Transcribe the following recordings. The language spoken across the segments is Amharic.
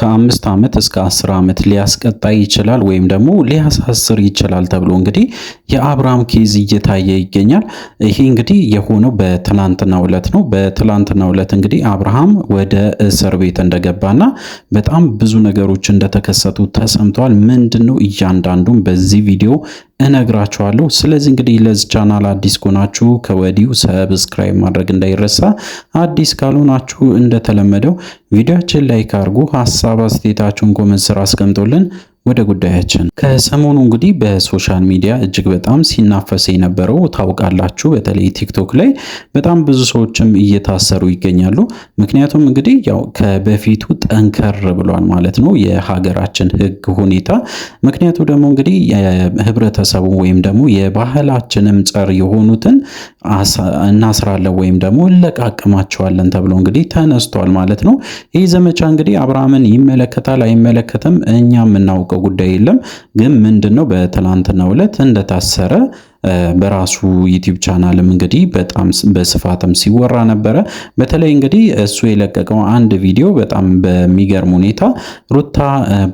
ከ5 ዓመት እስከ 10 ዓመት ሊያስቀጣ ይችላል ወይም ደግሞ ሊያሳስር ይችላል ተብሎ እንግዲህ የአብርሃም ኬዝ እየታየ ይገኛል። ይሄ እንግዲህ የሆነው በትላንትናው ዕለት ነው። በትላንትናው ዕለት እንግዲህ አብርሃም ወደ እስር ቤት እንደገባና በጣም ብዙ ነገሮች እንደተከሰቱ ተሰምቷል። ምንድነው እያንዳንዱን በዚህ ቪዲዮ እነግራችኋለሁ። ስለዚህ እንግዲህ ለዚህ ቻናል አዲስ ከሆናችሁ ከወዲሁ ሰብስክራይብ ማድረግ እንዳይረሳ፣ አዲስ ካልሆናችሁ እንደተለመደው ቪዲዮአችን ላይክ አድርጉ፣ ሐሳብ አስተያየታችሁን ኮሜንት ስር አስቀምጡልን። ወደ ጉዳያችን ከሰሞኑ እንግዲህ በሶሻል ሚዲያ እጅግ በጣም ሲናፈስ የነበረው ታውቃላችሁ፣ በተለይ ቲክቶክ ላይ በጣም ብዙ ሰዎችም እየታሰሩ ይገኛሉ። ምክንያቱም እንግዲህ ያው ከበፊቱ ጠንከር ብሏል ማለት ነው የሀገራችን ሕግ ሁኔታ። ምክንያቱ ደግሞ እንግዲህ የህብረተሰቡ ወይም ደግሞ የባህላችንም ጸር የሆኑትን እናስራለን ወይም ደግሞ እንለቃቅማቸዋለን ተብሎ እንግዲህ ተነስቷል ማለት ነው። ይህ ዘመቻ እንግዲህ አብርሃምን ይመለከታል አይመለከትም እኛ የምናውቀው ጉዳይ የለም። ግን ምንድነው በትላንትናው ዕለት እንደታሰረ በራሱ ዩቲዩብ ቻናልም እንግዲህ በጣም በስፋትም ሲወራ ነበረ። በተለይ እንግዲህ እሱ የለቀቀው አንድ ቪዲዮ በጣም በሚገርም ሁኔታ ሩታ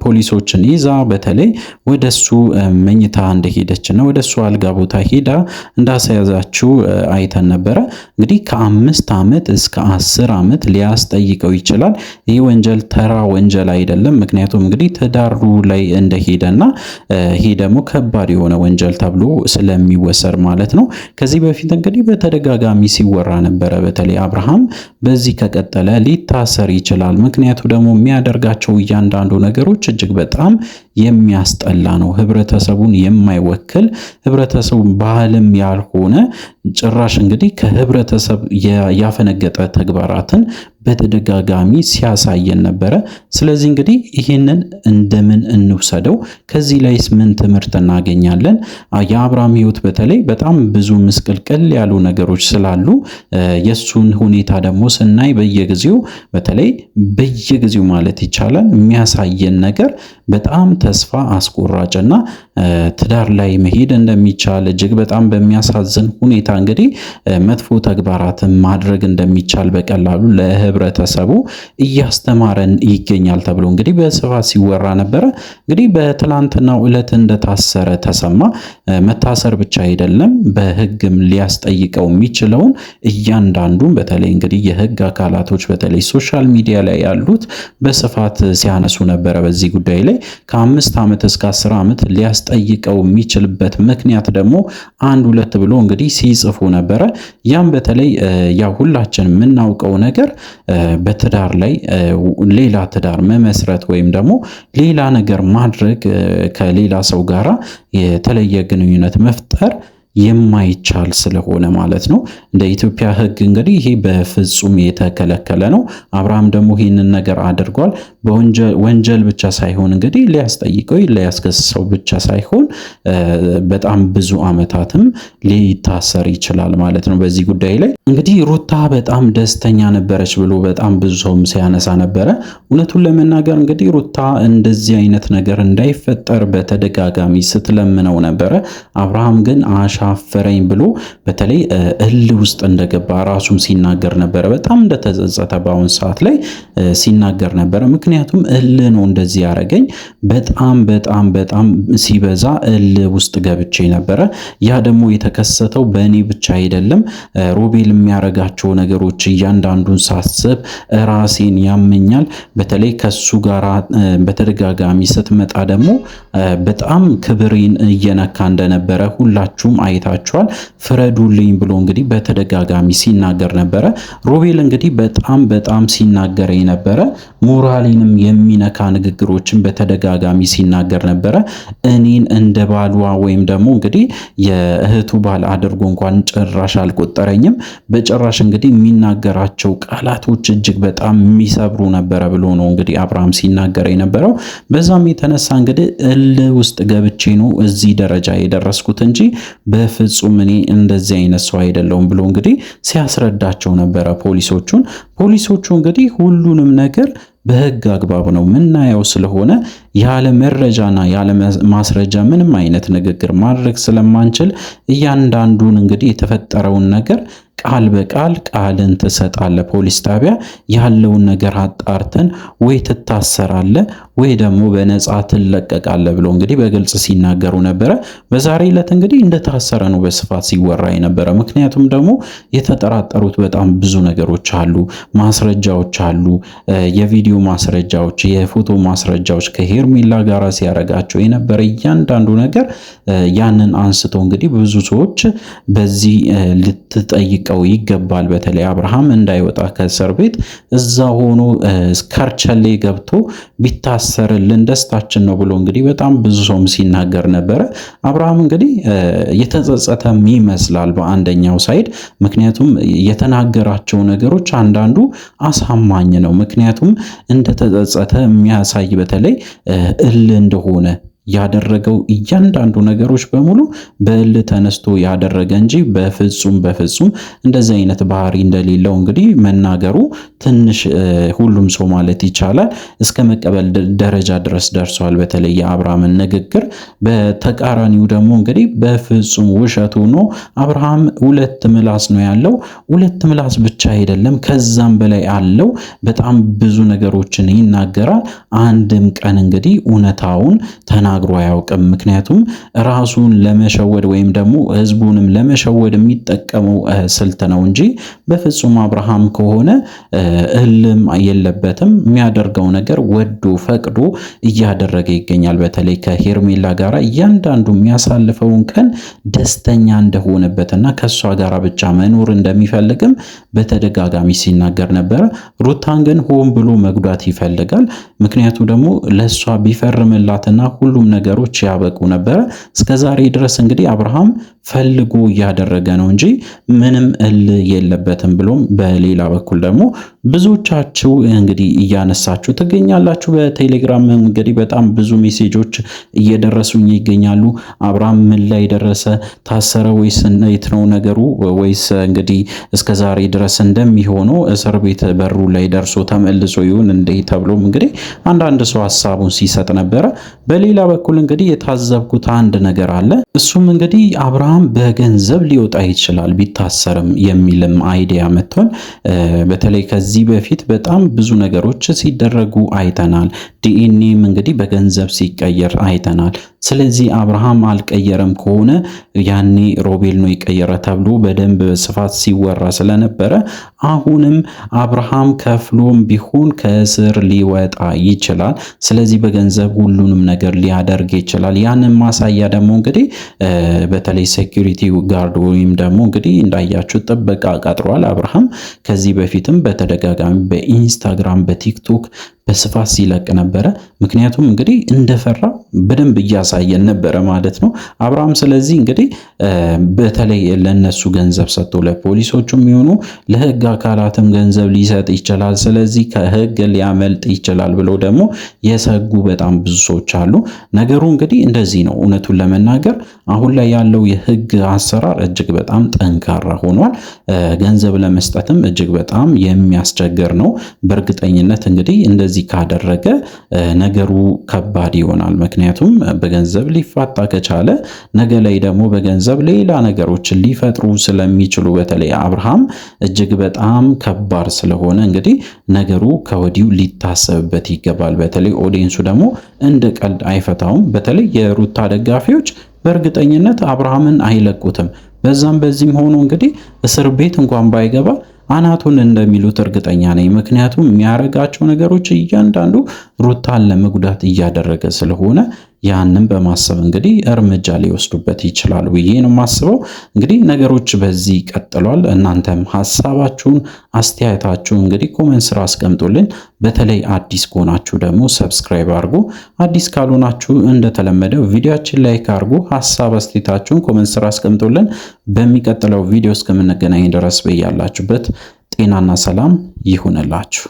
ፖሊሶችን ይዛ በተለይ ወደሱ መኝታ እንደሄደችና ወደሱ አልጋ ቦታ ሄዳ እንዳስያዛችው አይተን ነበረ። እንግዲህ ከ5 ዓመት እስከ 10 ዓመት ሊያስጠይቀው ይችላል። ይህ ወንጀል ተራ ወንጀል አይደለም። ምክንያቱም እንግዲህ ትዳሩ ላይ እንደሄደና ይሄ ደግሞ ከባድ የሆነ ወንጀል ተብሎ ስለሚወሰድ ማለት ነው። ከዚህ በፊት እንግዲህ በተደጋጋሚ ሲወራ ነበረ። በተለይ አብርሃም በዚህ ከቀጠለ ሊታሰር ይችላል። ምክንያቱ ደግሞ የሚያደርጋቸው እያንዳንዱ ነገሮች እጅግ በጣም የሚያስጠላ ነው። ህብረተሰቡን የማይወክል ህብረተሰቡን ባህልም ያልሆነ ጭራሽ እንግዲህ ከህብረተሰብ ያፈነገጠ ተግባራትን በተደጋጋሚ ሲያሳየን ነበረ። ስለዚህ እንግዲህ ይህንን እንደምን እንውሰደው? ከዚህ ላይስ ምን ትምህርት እናገኛለን? የአብርሃም ህይወት በተለይ በጣም ብዙ ምስቅልቅል ያሉ ነገሮች ስላሉ የሱን ሁኔታ ደግሞ ስናይ በየጊዜው በተለይ በየጊዜው ማለት ይቻላል የሚያሳየን ነገር በጣም ተስፋ አስቆራጭና ትዳር ላይ መሄድ እንደሚቻል እጅግ በጣም በሚያሳዝን ሁኔታ እንግዲህ መጥፎ ተግባራትን ማድረግ እንደሚቻል በቀላሉ ለህብረተሰቡ እያስተማረን ይገኛል ተብሎ እንግዲህ በስፋት ሲወራ ነበረ። እንግዲህ በትላንትናው ዕለት እንደታሰረ ተሰማ። መታሰር ብቻ አይደለም በህግም ሊያስጠይቀው የሚችለውን እያንዳንዱን በተለይ እንግዲህ የህግ አካላቶች በተለይ ሶሻል ሚዲያ ላይ ያሉት በስፋት ሲያነሱ ነበረ። በዚህ ጉዳይ ላይ ከ5 ዓመት እስከ 10 ዓመት ሊያስጠይቀው የሚችልበት ምክንያት ደግሞ 1-2 ብሎ እንግዲህ ሲጽፉ ነበረ። ያም በተለይ ያው ሁላችን የምናውቀው ነገር በትዳር ላይ ሌላ ትዳር መመስረት ወይም ደግሞ ሌላ ነገር ማድረግ ከሌላ ሰው ጋራ የተለየ ግንኙነት መፍጠር የማይቻል ስለሆነ ማለት ነው። እንደ ኢትዮጵያ ህግ እንግዲህ ይሄ በፍጹም የተከለከለ ነው። አብርሃም ደግሞ ይህንን ነገር አድርጓል። ወንጀል ብቻ ሳይሆን እንግዲህ ሊያስጠይቀው ሊያስከስሰው ብቻ ሳይሆን በጣም ብዙ ዓመታትም ሊታሰር ይችላል ማለት ነው። በዚህ ጉዳይ ላይ እንግዲህ ሩታ በጣም ደስተኛ ነበረች ብሎ በጣም ብዙ ሰውም ሲያነሳ ነበረ። እውነቱን ለመናገር እንግዲህ ሩታ እንደዚህ አይነት ነገር እንዳይፈጠር በተደጋጋሚ ስትለምነው ነበረ። አብርሃም ግን አሻፈረኝ ብሎ በተለይ እልህ ውስጥ እንደገባ ራሱም ሲናገር ነበረ። በጣም እንደተጸጸተ በአሁን ሰዓት ላይ ሲናገር ነበረ። ምክንያቱም እልህ ነው እንደዚህ ያደረገኝ፣ በጣም ሲበዛ እልህ ውስጥ ገብቼ ነበረ። ያ ደግሞ የተከሰተው በእኔ ብቻ አይደለም። ሮቤል የሚያረጋቸው ነገሮች እያንዳንዱን ሳስብ ራሴን ያመኛል። በተለይ ከሱ ጋር በተደጋጋሚ ስትመጣ ደግሞ በጣም ክብሬን እየነካ እንደነበረ ሁላችሁም አይታችኋል። ፍረዱልኝ ብሎ እንግዲህ በተደጋጋሚ ሲናገር ነበረ። ሮቤል እንግዲህ በጣም ሲናገር የነበረ ሞራሊንም የሚነካ ንግግሮችን በተደጋጋሚ ሲናገር ነበረ። እኔን እንደ ባሏ ወይም ደግሞ እንግዲህ የእህቱ ባል አድርጎ እንኳን ጭራሽ አልቆጠረኝም። በጭራሽ እንግዲህ የሚናገራቸው ቃላቶች እጅግ በጣም የሚሰብሩ ነበረ ብሎ ነው እንግዲህ አብርሃም ሲናገር የነበረው። በዛም የተነሳ እንግዲህ እልህ ውስጥ ገብቼ ነው እዚህ ደረጃ የደረስኩት እንጂ በፍጹም እኔ እንደዚህ አይነት ሰው አይደለሁም ብሎ እንግዲህ ሲያስረዳቸው ነበረ ፖሊሶቹ እንግዲህ ሁሉንም ነገር በህግ አግባብ ነው ምናየው ስለሆነ ያለ መረጃና ያለ ማስረጃ ምንም አይነት ንግግር ማድረግ ስለማንችል እያንዳንዱን እንግዲህ የተፈጠረውን ነገር ቃል በቃል ቃልን ትሰጣለህ ፖሊስ ጣቢያ ያለውን ነገር አጣርተን ወይ ትታሰራለህ ወይ ደግሞ በነጻ ትለቀቃለህ ብሎ እንግዲህ በግልጽ ሲናገሩ ነበረ። በዛሬ ዕለት እንግዲህ እንደታሰረ ነው በስፋት ሲወራ የነበረ። ምክንያቱም ደግሞ የተጠራጠሩት በጣም ብዙ ነገሮች አሉ፣ ማስረጃዎች አሉ፣ የቪዲዮ ማስረጃዎች፣ የፎቶ ማስረጃዎች ከሄርሜላ ጋር ሲያረጋቸው የነበረ እያንዳንዱ ነገር ያንን አንስቶ እንግዲህ ብዙ ሰዎች በዚህ ልትጠይቀው ይገባል። በተለይ አብርሃም እንዳይወጣ ከእስር ቤት እዛ ሆኖ ከርቸሌ ገብቶ ቢታሰርልን ደስታችን ነው ብሎ እንግዲህ በጣም ብዙ ሰውም ሲናገር ነበረ። አብርሃም እንግዲህ የተጸጸተም ይመስላል በአንደኛው ሳይድ። ምክንያቱም የተናገራቸው ነገሮች አንዳንዱ አሳማኝ ነው። ምክንያቱም እንደተጸጸተ የሚያሳይ በተለይ እንደሆነ ያደረገው እያንዳንዱ ነገሮች በሙሉ በእልህ ተነስቶ ያደረገ እንጂ በፍጹም እንደዚህ አይነት ባህሪ እንደሌለው እንግዲህ መናገሩ ትንሽ ሁሉም ሰው ማለት ይቻላል እስከ መቀበል ደረጃ ድረስ ደርሷል። በተለይ የአብርሃምን ንግግር። በተቃራኒው ደግሞ እንግዲህ በፍጹም ውሸት ሆኖ አብርሃም ሁለት ምላስ ነው ያለው። ሁለት ምላስ ብቻ አይደለም ከዛም በላይ አለው። በጣም ብዙ ነገሮችን ይናገራል። አንድም ቀን እንግዲህ እውነታውን ተናግሮ አያውቅም። ምክንያቱም ራሱን ለመሸወድ ወይም ደግሞ ህዝቡንም ለመሸወድ የሚጠቀመው ስልት ነው እንጂ በፍጹም አብርሃም ከሆነ እልም የለበትም። የሚያደርገው ነገር ወዶ ፈቅዶ እያደረገ ይገኛል። በተለይ ከሄርሜላ ጋራ እያንዳንዱ የሚያሳልፈውን ቀን ደስተኛ እንደሆነበትና ከሷ ጋራ ብቻ መኖር እንደሚፈልግም በተደጋጋሚ ሲናገር ነበረ። ሩታን ግን ሆን ብሎ መጉዳት ይፈልጋል። ምክንያቱ ደግሞ ለሷ ቢፈርምላትና ሁሉም ነገሮች ያበቁ ነበረ። እስከዛሬ ድረስ እንግዲህ አብርሃም ፈልጎ እያደረገ ነው እንጂ ምንም የለበትም ብሎም በሌላ በኩል ደግሞ ብዙዎቻችሁ እንግዲህ እያነሳችሁ ትገኛላችሁ። በቴሌግራም እንግዲህ በጣም ብዙ ሜሴጆች እየደረሱኝ ይገኛሉ። አብርሃም ምን ላይ ደረሰ? ታሰረ ወይስ እንዴት ነው ነገሩ? ወይስ እንግዲህ እስከዛሬ ድረስ እንደሚሆነው እስር ቤት በሩ ላይ ደርሶ ተመልሶ ይሁን እንዴ ተብሎም እንግዲህ አንዳንድ ሰው ሐሳቡን ሲሰጥ ነበረ። በሌላ በኩል እንግዲህ የታዘብኩት አንድ ነገር አለ። እሱም እንግዲህ አብርሃም በገንዘብ ሊወጣ ይችላል ቢታሰርም የሚልም አይዲያ መጥቷል። በተለይ ከዚህ በፊት በጣም ብዙ ነገሮች ሲደረጉ አይተናል። ዲኤንኤም እንግዲህ በገንዘብ ሲቀየር አይተናል። ስለዚህ አብርሃም አልቀየረም ከሆነ ያኔ ሮቤል ነው የቀየረ ተብሎ በደንብ ስፋት ሲወራ ስለነበረ አሁንም አብርሃም ከፍሎም ቢሆን ከእስር ሊወጣ ይችላል። ስለዚህ በገንዘብ ሁሉንም ነገር ሊያደርግ ይችላል። ያንን ማሳያ ደግሞ እንግዲህ በተለይ ሴኩሪቲ ጋርድ ወይም ደግሞ እንግዲህ እንዳያችሁ ጥበቃ ቀጥሯል አብርሃም። ከዚህ በፊትም በተደጋጋሚ በኢንስታግራም በቲክቶክ በስፋት ሲለቅ ነበረ። ምክንያቱም እንግዲህ እንደፈራ በደንብ እያሳየን ነበረ ማለት ነው አብርሃም። ስለዚህ እንግዲህ በተለይ ለነሱ ገንዘብ ሰጥቶ ለፖሊሶቹም የሚሆኑ ለህግ አካላትም ገንዘብ ሊሰጥ ይችላል። ስለዚህ ከህግ ሊያመልጥ ይችላል ብለው ደግሞ የሰጉ በጣም ብዙ ሰዎች አሉ። ነገሩ እንግዲህ እንደዚህ ነው። እውነቱን ለመናገር አሁን ላይ ያለው የህግ አሰራር እጅግ በጣም ጠንካራ ሆኗል። ገንዘብ ለመስጠትም እጅግ በጣም የሚያስቸግር ነው። በእርግጠኝነት እንግዲህ እንደዚህ ካደረገ ነገሩ ከባድ ይሆናል። ምክንያቱም በገንዘብ ሊፋታ ከቻለ ነገ ላይ ደግሞ በገንዘብ ሌላ ነገሮችን ሊፈጥሩ ስለሚችሉ በተለይ አብርሃም እጅግ በጣም ከባድ ስለሆነ እንግዲህ ነገሩ ከወዲሁ ሊታሰብበት ይገባል። በተለይ ኦዲየንሱ ደግሞ እንደ ቀልድ አይፈታውም። በተለይ የሩታ ደጋፊዎች በእርግጠኝነት አብርሃምን አይለቁትም። በዛም በዚህም ሆኖ እንግዲህ እስር ቤት እንኳን ባይገባ አናቱን እንደሚሉት እርግጠኛ ነኝ። ምክንያቱም የሚያደርጋቸው ነገሮች እያንዳንዱ ሩታን ለመጉዳት እያደረገ ስለሆነ ያንን በማሰብ እንግዲህ እርምጃ ሊወስዱበት ይችላሉ ብዬ ነው የማስበው። እንግዲህ ነገሮች በዚህ ቀጥሏል። እናንተም ሐሳባችሁን አስተያየታችሁን እንግዲህ ኮሜንት ስራ አስቀምጡልን። በተለይ አዲስ ከሆናችሁ ደግሞ ሰብስክራይብ አድርጉ። አዲስ ካልሆናችሁ እንደተለመደው ቪዲዮአችን ላይክ አድርጉ። ሐሳብ አስተያየታችሁን ኮሜንት ስራ አስቀምጡልን። በሚቀጥለው ቪዲዮ እስከምንገናኝ ድረስ በያላችሁበት ጤናና ሰላም ይሁንላችሁ።